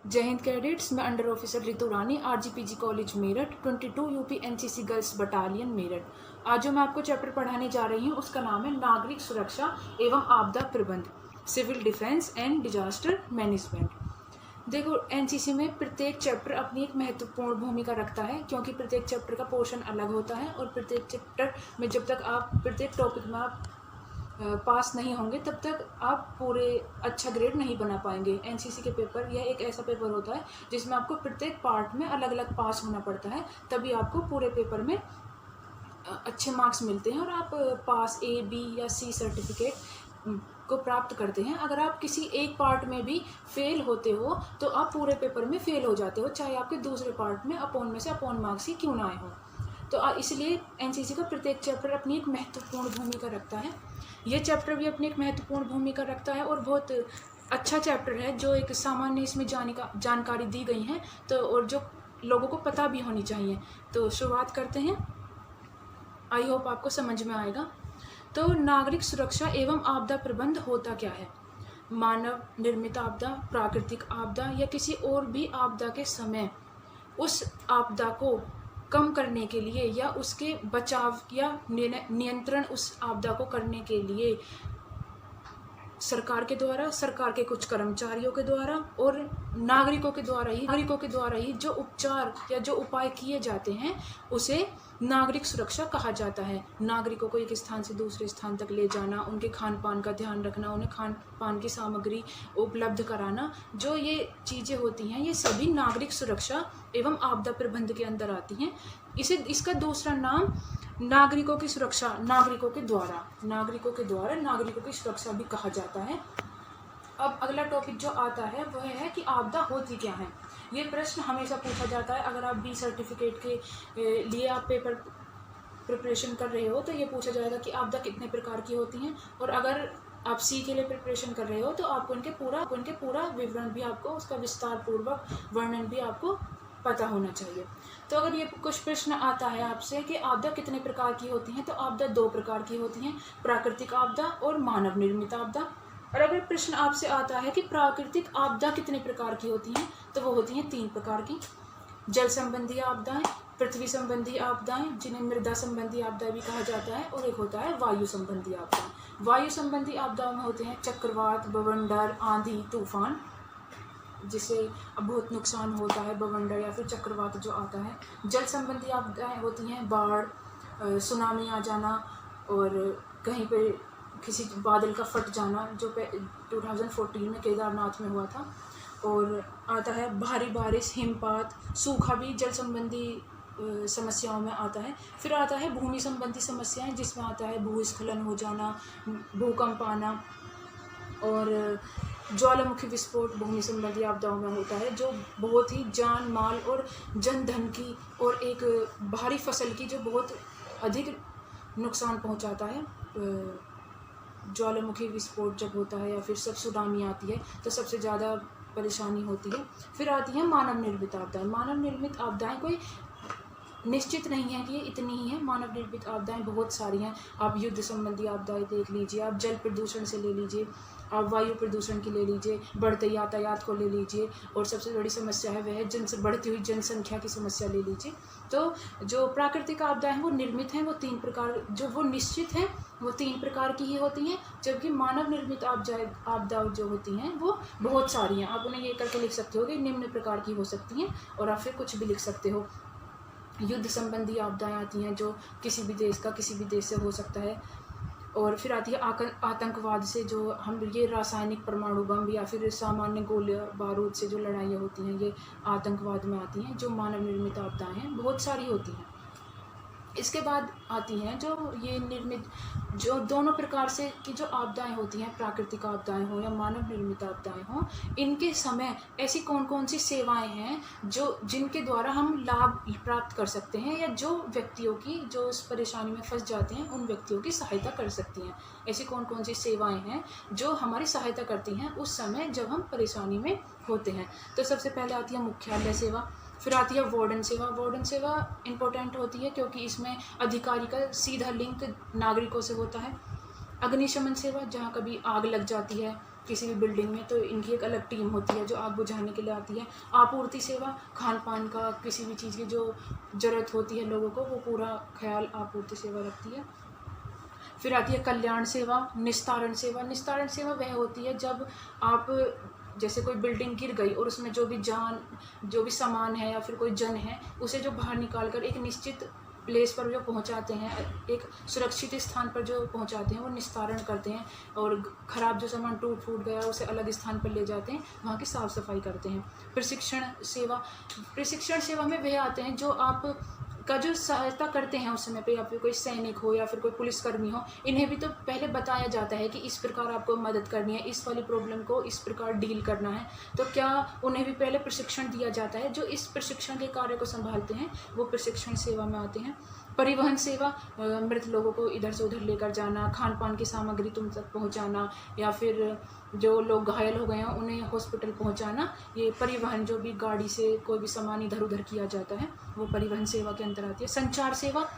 जय हिंद कैडेट्स। मैं under officer Ritu Rani, RGPG college Meerut, 22 UP NCC girls battalion Meerut. आज जो मैं आपको चैप्टर पढ़ाने जा रही हूँ उसका नाम है नागरिक सुरक्षा एवं आपदा प्रबंध, civil defence and disaster management. देखो, एनसीसी में प्रत्येक चैप्टर अपनी एक महत्वपूर्ण भूमिका रखता है, क्योंकि प्रत्येक चैप्टर का पोर्शन अलग होता है और प्रत्येक चैप्टर में जब तक आप प्रत्येक टॉपिक में आप पास नहीं होंगे तब तक आप पूरे अच्छा ग्रेड नहीं बना पाएंगे। एनसीसी के पेपर यह एक ऐसा पेपर होता है जिसमें आपको प्रत्येक पार्ट में अलग अलग पास होना पड़ता है, तभी आपको पूरे पेपर में अच्छे मार्क्स मिलते हैं और आप पास ए बी या सी सर्टिफिकेट को प्राप्त करते हैं। अगर आप किसी एक पार्ट में भी फेल होते हो तो आप पूरे पेपर में फेल हो जाते हो, चाहे आपके दूसरे पार्ट में से अपॉन मार्क्स ही क्यों ना आए हों। तो इसलिए एनसीसी का प्रत्येक चैप्टर अपनी एक महत्वपूर्ण भूमिका रखता है। ये चैप्टर भी अपनी एक महत्वपूर्ण भूमिका रखता है और बहुत अच्छा चैप्टर है, जो एक सामान्य इसमें जानकारी दी गई है तो और जो लोगों को पता भी होनी चाहिए। तो शुरुआत करते हैं, आई होप आपको समझ में आएगा। तो नागरिक सुरक्षा एवं आपदा प्रबंध होता क्या है? मानव निर्मित आपदा, प्राकृतिक आपदा या किसी और भी आपदा के समय उस आपदा को कम करने के लिए या उसके बचाव या नियंत्रण उस आपदा को करने के लिए सरकार के द्वारा, सरकार के कुछ कर्मचारियों के द्वारा और नागरिकों के द्वारा ही जो उपचार या जो उपाय किए जाते हैं उसे नागरिक सुरक्षा कहा जाता है। नागरिकों को एक स्थान से दूसरे स्थान तक ले जाना, उनके खान पान का ध्यान रखना, उन्हें खान पान की सामग्री उपलब्ध कराना, जो ये चीज़ें होती हैं ये सभी नागरिक सुरक्षा एवं आपदा प्रबंध के अंदर आती हैं। इसका दूसरा नाम नागरिकों की सुरक्षा, नागरिकों के द्वारा नागरिकों की सुरक्षा भी कहा जाता है। अब अगला टॉपिक जो आता है वह है कि आपदा होती क्या है। ये प्रश्न हमेशा पूछा जाता है। अगर आप बी सर्टिफिकेट के लिए आप पेपर प्रिपरेशन कर रहे हो तो ये पूछा जाएगा कि आपदा कितने प्रकार की होती हैं, और अगर आप सी के लिए प्रिपरेशन कर रहे हो तो आपको उनके पूरा विवरण भी, आपको उसका विस्तार पूर्वक वर्णन भी आपको पता होना चाहिए। तो अगर ये कुछ प्रश्न आता है आपसे कि आपदा कितने प्रकार की होती हैं, तो आपदा दो प्रकार की होती हैं, प्राकृतिक आपदा और मानव निर्मित आपदा। और अगर प्रश्न आपसे आता है कि प्राकृतिक आपदा कितने प्रकार की होती हैं, तो वो होती हैं तीन प्रकार की, जल संबंधी आपदाएं, पृथ्वी संबंधी आपदाएं जिन्हें मृदा संबंधी आपदा भी कहा जाता है, और एक होता है वायु संबंधी आपदाएं। वायु संबंधी आपदाओं में होते हैं चक्रवात, बवंडर, आंधी, तूफान, जिससे बहुत नुकसान होता है, बवंडर या फिर चक्रवात जो आता है। जल संबंधी आपदाएं होती हैं बाढ़, सुनामी आ जाना और कहीं पे किसी बादल का फट जाना, जो 2014 में केदारनाथ में हुआ था। और आता है भारी बारिश, हिमपात, सूखा भी जल संबंधी समस्याओं में आता है। फिर आता है भूमि संबंधी समस्याएं, जिसमें आता है भूस्खलन हो जाना, भूकंप आना और ज्वालामुखी विस्फोट भूमि संबंधी आपदाओं में होता है, जो बहुत ही जान माल और जन धन की और एक भारी फसल की जो बहुत अधिक नुकसान पहुंचाता है। ज्वालामुखी विस्फोट जब होता है या फिर सब सुनामी आती है तो सबसे ज़्यादा परेशानी होती है। फिर आती है मानव निर्मित आपदाएं। मानव निर्मित आपदाएं कोई निश्चित नहीं है कि ये इतनी ही है, मानव निर्मित आपदाएं बहुत सारी हैं। आप युद्ध संबंधी आपदाएं देख लीजिए, आप जल प्रदूषण से ले लीजिए, आप वायु प्रदूषण की ले लीजिए, बढ़ते यातायात को ले लीजिए, और सबसे बड़ी समस्या है वह बढ़ती हुई जनसंख्या की समस्या ले लीजिए। तो जो प्राकृतिक आपदाएं हैं वो निर्मित हैं, वो तीन प्रकार, जो वो निश्चित हैं वो तीन प्रकार की ही होती हैं, जबकि मानव निर्मित आपदाएं जो होती हैं वो बहुत सारी हैं। आप उन्हें ये करके लिख सकते हो कि निम्न प्रकार की हो सकती हैं, और आप फिर कुछ भी लिख सकते हो। युद्ध संबंधी आपदाएं आती हैं, जो किसी भी देश से हो सकता है। और फिर आती है आतंकवाद से, जो हम ये रासायनिक परमाणु बम या फिर सामान्य गोले बारूद से जो लड़ाइयाँ होती हैं ये आतंकवाद में आती हैं, जो मानव निर्मित आपदाएं हैं, बहुत सारी होती हैं। इसके बाद आती हैं जो ये निर्मित, जो दोनों प्रकार से की जो आपदाएं होती हैं, प्राकृतिक आपदाएं हो या मानव निर्मित आपदाएं हो, इनके समय ऐसी कौन कौन सी सेवाएं हैं जिनके द्वारा हम लाभ प्राप्त कर सकते हैं, या जो व्यक्तियों की जो उस परेशानी में फंस जाते हैं उन व्यक्तियों की सहायता कर सकती हैं। ऐसी कौन कौन सी सेवाएं हैं जो हमारी सहायता करती हैं उस समय जब हम परेशानी में होते हैं। तो सबसे पहले आती है मुख्यालय सेवा, फिर आती है वार्डन सेवा। वार्डन सेवा इम्पोर्टेंट होती है क्योंकि इसमें अधिकारी का सीधा लिंक नागरिकों से होता है। अग्निशमन सेवा, जहाँ कभी आग लग जाती है किसी भी बिल्डिंग में, तो इनकी एक अलग टीम होती है जो आग बुझाने के लिए आती है। आपूर्ति सेवा, खान पान का किसी भी चीज़ की जो ज़रूरत होती है लोगों को, वो पूरा ख्याल आपूर्ति सेवा रखती है। फिर आती है कल्याण सेवा, निस्तारण सेवा। निस्तारण सेवा वह होती है जब आप, जैसे कोई बिल्डिंग गिर गई और उसमें जो भी सामान है या फिर कोई जन है, उसे जो बाहर निकाल कर एक निश्चित प्लेस पर जो पहुंचाते हैं, एक सुरक्षित स्थान पर जो पहुंचाते हैं, वो निस्तारण करते हैं। और ख़राब जो सामान टूट फूट गया उसे अलग स्थान पर ले जाते हैं, वहाँ की साफ़ सफाई करते हैं। प्रशिक्षण सेवा में वह आते हैं जो आप का जो सहायता करते हैं उस समय पे, या फिर कोई सैनिक हो या फिर कोई पुलिसकर्मी हो, इन्हें भी तो पहले बताया जाता है कि इस प्रकार आपको मदद करनी है, इस वाली प्रॉब्लम को इस प्रकार डील करना है, तो क्या उन्हें भी पहले प्रशिक्षण दिया जाता है। जो इस प्रशिक्षण के कार्य को संभालते हैं वो प्रशिक्षण सेवा में आते हैं। परिवहन सेवा, मृत लोगों को इधर से उधर लेकर जाना, खान पान की सामग्री तुम तक पहुंचाना, या फिर जो लोग घायल हो गए हैं उन्हें हॉस्पिटल पहुंचाना, ये परिवहन, जो भी गाड़ी से कोई भी सामान इधर उधर किया जाता है, वो परिवहन सेवा के अंतर आती है। संचार सेवा,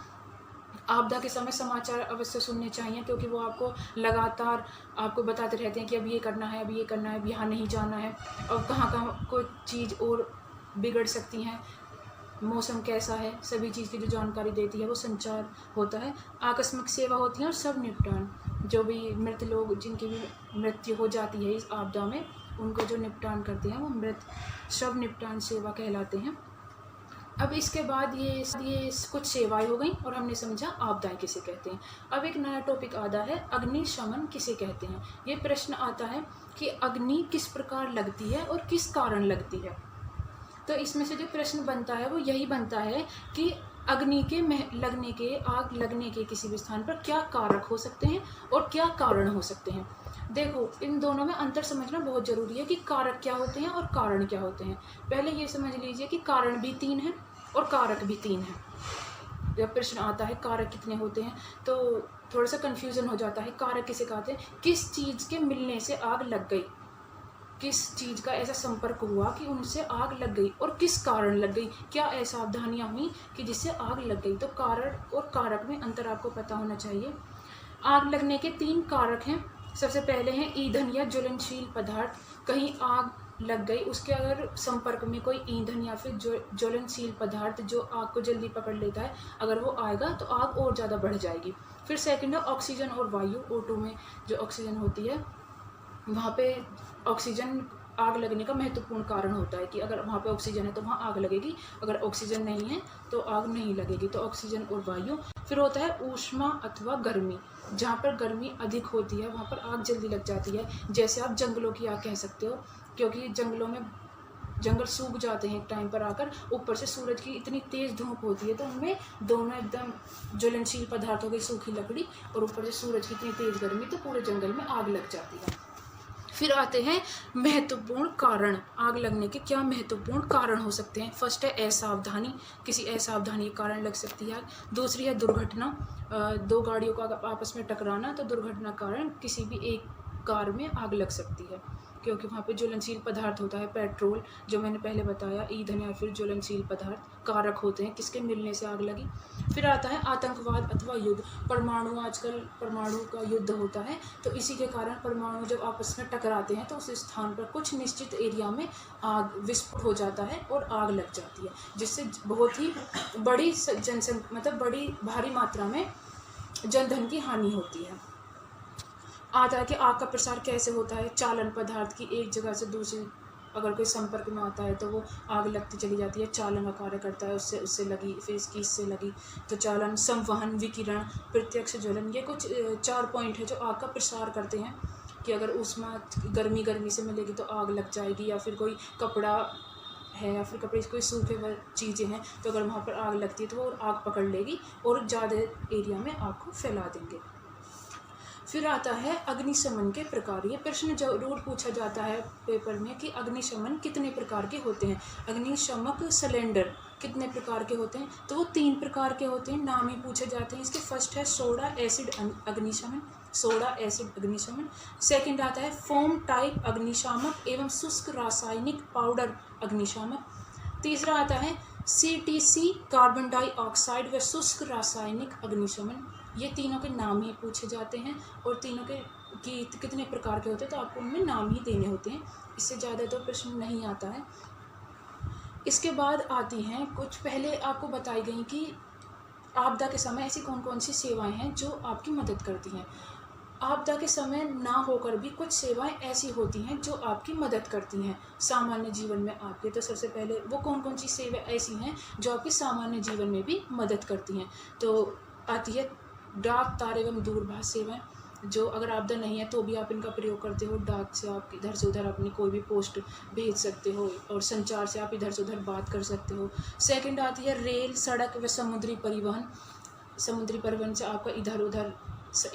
आपदा के समय समाचार अवश्य सुनने चाहिए, क्योंकि वो आपको लगातार आपको बताते रहते हैं कि अब ये करना है, अब ये करना है, अब यहाँ नहीं जाना है, और कहाँ कहाँ कोई चीज़ और बिगड़ सकती हैं, मौसम कैसा है, सभी चीज़ की जो जानकारी देती है वो संचार होता है। आकस्मिक सेवा होती है और सब निपटान, जो भी मृत लोग जिनकी भी मृत्यु हो जाती है इस आपदा में, उनको जो निपटान करते हैं वो मृत शव निपटान सेवा कहलाते हैं। अब इसके बाद ये कुछ सेवाएं हो गई और हमने समझा आपदाएं किसे कहते हैं। अब एक नया टॉपिक आता है, अग्निशमन किसे कहते हैं। ये प्रश्न आता है कि अग्नि किस प्रकार लगती है और किस कारण लगती है। तो इसमें से जो प्रश्न बनता है वो यही बनता है कि अग्नि के आग लगने के किसी भी स्थान पर क्या कारक हो सकते हैं और क्या कारण हो सकते हैं। देखो, इन दोनों में अंतर समझना बहुत ज़रूरी है कि कारक क्या होते हैं और कारण क्या होते हैं। पहले ये समझ लीजिए कि कारण भी 3 हैं और कारक भी 3 हैं। जब प्रश्न आता है कारक कितने होते हैं तो थोड़ा सा कन्फ्यूज़न हो जाता है। कारक किसे कहते हैं? किस चीज़ के मिलने से आग लग गई, किस चीज़ का ऐसा संपर्क हुआ कि उनसे आग लग गई और किस कारण लग गई, क्या असावधानियाँ हुई कि जिससे आग लग गई। तो कारण और कारक में अंतर आपको पता होना चाहिए। आग लगने के 3 कारक हैं। सबसे पहले हैं ईंधन या ज्वलनशील पदार्थ। कहीं आग लग गई, उसके अगर संपर्क में कोई ईंधन या फिर ज्वलनशील पदार्थ जो आग को जल्दी पकड़ लेता है, अगर वो आएगा तो आग और ज़्यादा बढ़ जाएगी। फिर सेकंड है ऑक्सीजन और वायु। O2 में जो ऑक्सीजन होती है, वहाँ पे ऑक्सीजन आग लगने का महत्वपूर्ण कारण होता है कि अगर वहाँ पे ऑक्सीजन है तो वहाँ आग लगेगी, अगर ऑक्सीजन नहीं है तो आग नहीं लगेगी। तो ऑक्सीजन और वायु। फिर होता है ऊष्मा अथवा गर्मी। जहाँ पर गर्मी अधिक होती है वहाँ पर आग जल्दी लग जाती है। जैसे आप जंगलों की आग कह सकते हो, क्योंकि जंगलों में जंगल सूख जाते हैं एक टाइम पर आकर, ऊपर से सूरज की इतनी तेज़ धूप होती है तो उनमें दोनों एकदम ज्वलनशील पदार्थ हो गई, सूखी लकड़ी और ऊपर से सूरज की इतनी तेज़ गर्मी, तो पूरे जंगल में आग लग जाती है। फिर आते हैं महत्वपूर्ण कारण। आग लगने के क्या महत्वपूर्ण कारण हो सकते हैं। फर्स्ट है असावधानी, किसी असावधानी के कारण लग सकती है। दूसरी है दुर्घटना, 2 गाड़ियों का आपस में टकराना, तो दुर्घटना कारण किसी भी एक कार में आग लग सकती है, क्योंकि वहाँ पे ज्वलनशील पदार्थ होता है, पेट्रोल जो मैंने पहले बताया, ईंधन या फिर ज्वलनशील पदार्थ कारक होते हैं किसके मिलने से आग लगी। फिर आता है आतंकवाद अथवा युद्ध। आजकल परमाणु का युद्ध होता है, तो इसी के कारण परमाणु जब आपस में टकराते हैं तो उस स्थान पर कुछ निश्चित एरिया में आग विस्फोट हो जाता है और आग लग जाती है, जिससे बहुत ही बड़ी बड़ी भारी मात्रा में जनधन की हानि होती है। आता है कि आग का प्रसार कैसे होता है। चालन पदार्थ की एक जगह से दूसरी अगर कोई संपर्क में आता है तो वो आग लगती चली जाती है, चालन का कार्य करता है, उससे लगी, फिर इससे लगी। तो चालन, संवहन, विकिरण, प्रत्यक्ष ज्वलन, ये कुछ 4 पॉइंट है जो आग का प्रसार करते हैं कि अगर ऊष्मा गर्मी से मिलेगी तो आग लग जाएगी, या फिर कोई कपड़ा है या फिर कपड़े कोई सूखे हुए चीज़ें हैं तो अगर वहाँ पर आग लगती है तो वो आग पकड़ लेगी और ज़्यादा एरिया में आग को फैला देंगे। फिर आता है अग्निशमन के प्रकार। ये प्रश्न जरूर पूछा जाता है पेपर में कि अग्निशमन कितने प्रकार के होते हैं। अग्निशमक सिलेंडर कितने प्रकार के होते हैं, तो वो 3 प्रकार के होते हैं, नाम ही पूछे जाते हैं इसके। फर्स्ट है सोडा एसिड अग्निशमन, सोडा एसिड अग्निशमन। सेकंड आता है फोम टाइप अग्निशामक एवं शुष्क रासायनिक पाउडर अग्निशामक। तीसरा आता है CTC कार्बन डाइऑक्साइड व शुष्क रासायनिक अग्निशमन। ये तीनों के नाम ही पूछे जाते हैं और तीनों के कि कितने प्रकार के होते हैं, तो आपको उनमें नाम ही देने होते हैं, इससे ज़्यादा तो प्रश्न नहीं आता है। इसके बाद आती हैं कुछ पहले आपको बताई गई कि आपदा के समय ऐसी कौन कौन सी सेवाएं हैं जो आपकी मदद करती हैं। आपदा के समय ना होकर भी कुछ सेवाएं ऐसी होती हैं जो आपकी मदद करती हैं सामान्य जीवन में आपके। तो सबसे पहले वो कौन कौन सी सेवाएं ऐसी हैं जो आपके सामान्य जीवन में भी मदद करती हैं। तो आती है डाक, तार एवं दूरभाष सेवाएं, जो अगर आपदा नहीं है तो भी आप इनका प्रयोग करते हो। डाक से आप इधर से उधर अपनी कोई भी पोस्ट भेज सकते हो, और संचार से आप इधर से उधर बात कर सकते हो। सेकंड आती है रेल, सड़क व समुद्री परिवहन। समुद्री परिवहन से आपका इधर उधर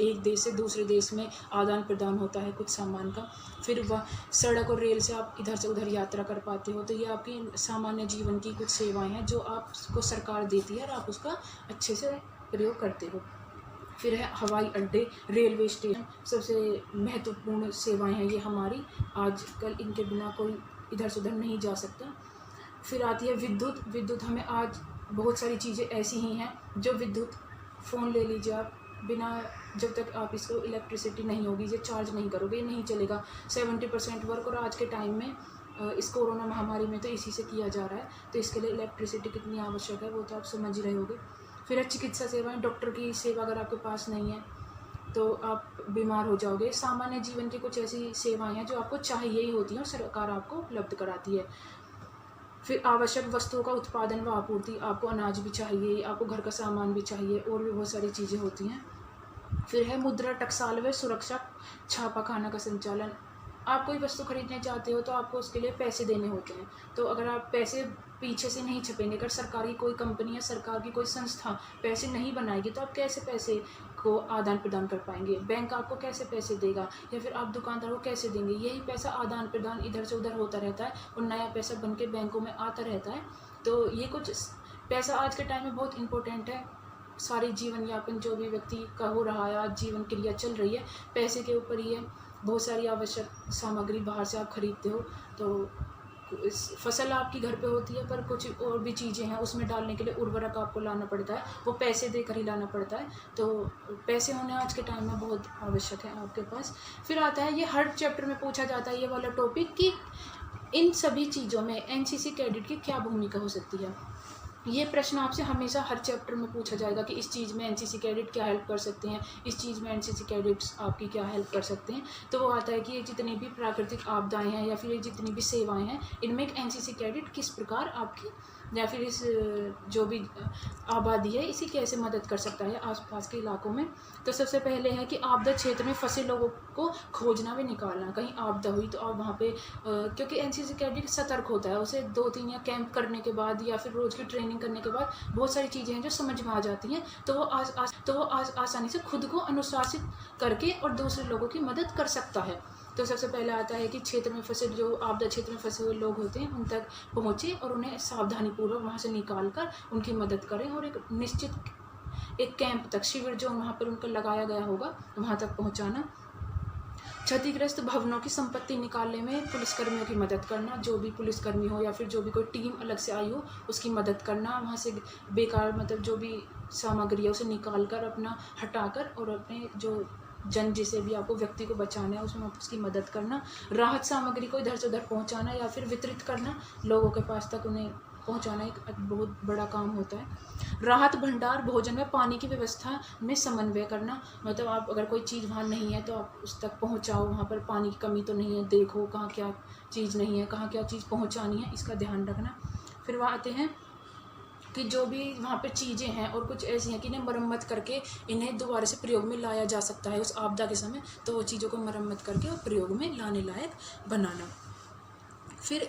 एक देश से दूसरे देश में आदान प्रदान होता है कुछ सामान का। फिर वह सड़क और रेल से आप इधर से उधर यात्रा कर पाते हो। तो ये आपकी सामान्य जीवन की कुछ सेवाएं हैं जो आपको सरकार देती है और आप उसका अच्छे से प्रयोग करते हो। फिर है हवाई अड्डे, रेलवे स्टेशन, सबसे महत्वपूर्ण सेवाएं हैं ये हमारी। आजकल इनके बिना कोई इधर से उधर नहीं जा सकता। फिर आती है विद्युत। विद्युत हमें आज बहुत सारी चीज़ें ऐसी ही हैं जो विद्युत, फ़ोन ले लीजिए आप, बिना जब तक आप इसको इलेक्ट्रिसिटी नहीं होगी, ये चार्ज नहीं करोगे ये नहीं चलेगा। 70% वर्क और आज के टाइम में इस कोरोना महामारी में तो इसी से किया जा रहा है, तो इसके लिए इलेक्ट्रिसिटी कितनी आवश्यक है वो तो आप समझ ही रहे होगे। फिर है चिकित्सा सेवाएं, डॉक्टर की सेवा अगर आपके पास नहीं है तो आप बीमार हो जाओगे। सामान्य जीवन की कुछ ऐसी सेवाएं हैं जो आपको चाहिए ही होती हैं और सरकार आपको उपलब्ध कराती है। फिर आवश्यक वस्तुओं का उत्पादन व आपूर्ति, आपको अनाज भी चाहिए, आपको घर का सामान भी चाहिए, और भी बहुत सारी चीज़ें होती हैं। फिर है मुद्रा, टकसाल व सुरक्षा छापाखाना का संचालन। आप कोई वस्तु खरीदने चाहते हो तो आपको उसके लिए पैसे देने होते हैं, तो अगर आप पैसे पीछे से नहीं छपेंगे, अगर सरकार की कोई कंपनी या सरकार की कोई संस्था पैसे नहीं बनाएगी तो आप कैसे पैसे को आदान प्रदान कर पाएंगे। बैंक आपको कैसे पैसे देगा, या फिर आप दुकानदार को कैसे देंगे। यही पैसा आदान प्रदान इधर से उधर होता रहता है और नया पैसा बन के बैंकों में आता रहता है। तो ये कुछ पैसा आज के टाइम में बहुत इम्पोर्टेंट है। सारी जीवन यापन जो भी व्यक्ति का हो रहा है, आज जीवन क्रिया चल रही है, पैसे के ऊपर ही है। बहुत सारी आवश्यक सामग्री बाहर से आप खरीदते हो, तो फसल आपकी घर पे होती है, पर कुछ और भी चीज़ें हैं उसमें डालने के लिए उर्वरक आपको लाना पड़ता है, वो पैसे देकर ही लाना पड़ता है। तो पैसे होने आज के टाइम में बहुत आवश्यक है आपके पास। फिर आता है, ये हर चैप्टर में पूछा जाता है ये वाला टॉपिक, कि इन सभी चीज़ों में एनसीसी कैडेट की क्या भूमिका हो सकती है। ये प्रश्न आपसे हमेशा हर चैप्टर में पूछा जाएगा कि इस चीज़ में एनसीसी कैडेट क्या हेल्प कर सकते हैं, इस चीज़ में एनसीसी कैडेट्स आपकी क्या हेल्प कर सकते हैं। तो वो आता है कि ये जितनी भी प्राकृतिक आपदाएं हैं या फिर ये जितनी भी सेवाएं हैं, इनमें एक एनसीसी कैडेट किस प्रकार आपकी या फिर इस जो भी आबादी है इसी कैसे मदद कर सकता है आसपास के इलाकों में। तो सबसे पहले है कि आपदा क्षेत्र में फंसे लोगों को खोजना व निकालना। कहीं आपदा हुई तो आप वहाँ पे क्योंकि एनसीसी कैडेट सतर्क होता है, उसे 2-3 या कैंप करने के बाद या फिर रोज़ की ट्रेनिंग करने के बाद बहुत सारी चीज़ें हैं जो समझ में आ जाती हैं, तो वो आसानी से खुद को अनुशासित करके और दूसरे लोगों की मदद कर सकता है। तो सबसे पहले आता है कि क्षेत्र में फंसे, जो आपदा क्षेत्र में फंसे हुए लोग होते हैं उन तक पहुँचे और उन्हें सावधानीपूर्वक वहाँ से निकाल कर उनकी मदद करें, और एक निश्चित एक कैंप तक, शिविर जो वहाँ पर उनका लगाया गया होगा वहाँ तक पहुँचाना। क्षतिग्रस्त भवनों की संपत्ति निकालने में पुलिसकर्मियों की मदद करना, जो भी पुलिसकर्मी हो या फिर जो भी कोई टीम अलग से आई हो उसकी मदद करना। वहाँ से बेकार मतलब जो भी सामग्री है उसे निकाल कर अपना हटाकर और अपने जो जन जिसे भी आपको व्यक्ति को बचाना है उसमें उसकी मदद करना। राहत सामग्री को इधर से उधर पहुँचाना या फिर वितरित करना, लोगों के पास तक उन्हें पहुंचाना एक बहुत बड़ा काम होता है। राहत भंडार, भोजन व पानी की व्यवस्था में समन्वय करना, मतलब आप अगर कोई चीज़ वहाँ नहीं है तो आप उस तक पहुंचाओ, वहाँ पर पानी की कमी तो नहीं है, देखो कहाँ क्या चीज़ नहीं है, कहाँ क्या चीज़ पहुंचानी है, इसका ध्यान रखना। फिर वहाँ आते हैं कि जो भी वहाँ पर चीज़ें हैं और कुछ ऐसी हैं कि इन्हें मरम्मत करके इन्हें दोबारा से प्रयोग में लाया जा सकता है उस आपदा के समय, तो वो चीज़ों को मरम्मत करके और प्रयोग में लाने लायक बनाना। फिर